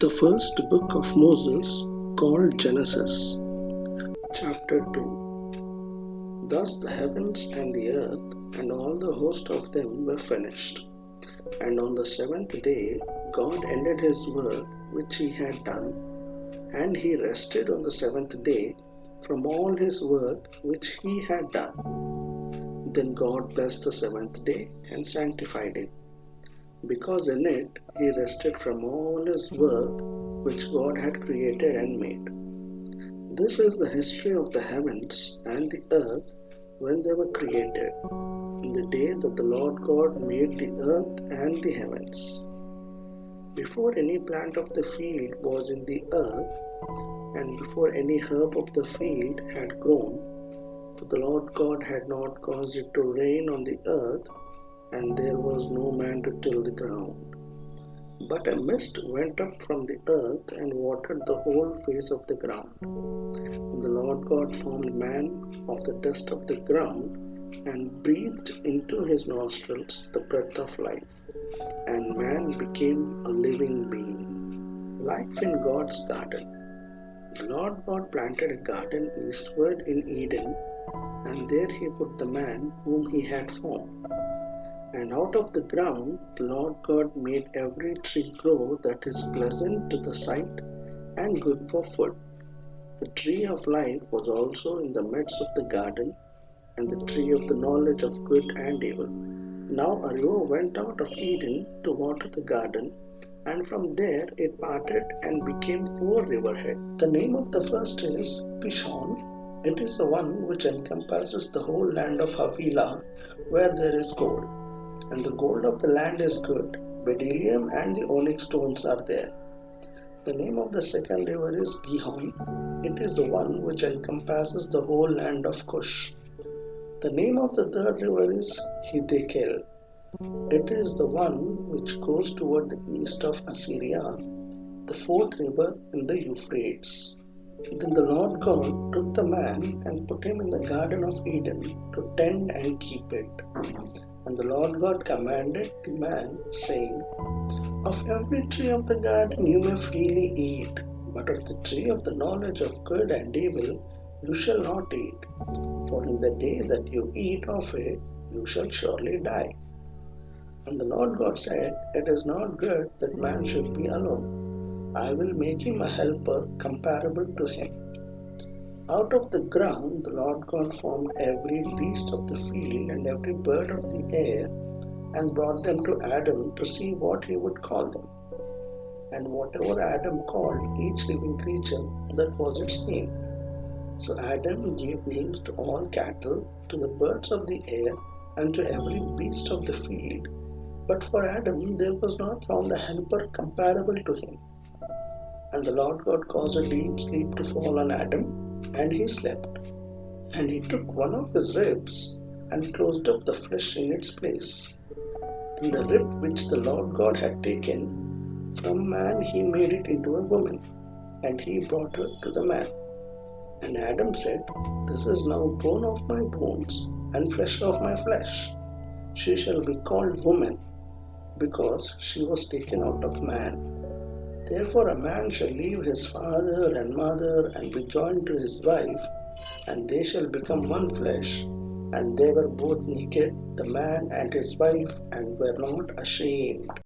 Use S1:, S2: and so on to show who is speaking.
S1: The first book of Moses, called Genesis, chapter 2. Thus the heavens and the earth and all the host of them were finished. And on the seventh day God ended his work which he had done, and he rested on the seventh day from all his work which he had done. Then God blessed the seventh day and sanctified it, because in it he rested from all his work which God had created and made. This is the history of the heavens and the earth when they were created, in the day that the Lord God made the earth and the heavens. Before any plant of the field was in the earth, and before any herb of the field had grown, for the Lord God had not caused it to rain on the earth, and there was no man to till the ground. But a mist went up from the earth and watered the whole face of the ground. And the Lord God formed man of the dust of the ground, and breathed into his nostrils the breath of life, and man became a living being. Life in God's garden. The Lord God planted a garden eastward in Eden, and there he put the man whom he had formed. And out of the ground the Lord God made every tree grow that is pleasant to the sight and good for food. The tree of life was also in the midst of the garden, and the tree of the knowledge of good and evil. Now a river went out of Eden to water the garden, and from there it parted and became four riverheads. The name of the first is Pishon. It is the one which encompasses the whole land of Havilah, where there is gold. And the gold of the land is good. Bdellium and the onyx stones are there. The name of the second river is Gihon. It is the one which encompasses the whole land of Cush. The name of the third river is Hiddekel. It is the one which goes toward the east of Assyria, the fourth river in the Euphrates. Then the Lord God took the man and put him in the garden of Eden to tend and keep it. And the Lord God commanded the man, saying, Of every tree of the garden you may freely eat, but of the tree of the knowledge of good and evil you shall not eat, for in the day that you eat of it you shall surely die. And the Lord God said, It is not good that man should be alone. I will make him a helper comparable to him. Out of the ground the Lord God formed every beast of the field and every bird of the air, and brought them to Adam to see what he would call them. And whatever Adam called each living creature, that was its name. So Adam gave names to all cattle, to the birds of the air, and to every beast of the field. But for Adam there was not found a helper comparable to him. And the Lord God caused a deep sleep to fall on Adam, and he slept. And he took one of his ribs, and closed up the flesh in its place. Then the rib which the Lord God had taken from man he made it into a woman, and he brought her to the man. And Adam said, This is now bone of my bones, and flesh of my flesh. She shall be called woman, because she was taken out of man. Therefore a man shall leave his father and mother, and be joined to his wife, and they shall become one flesh. And they were both naked, the man and his wife, and were not ashamed.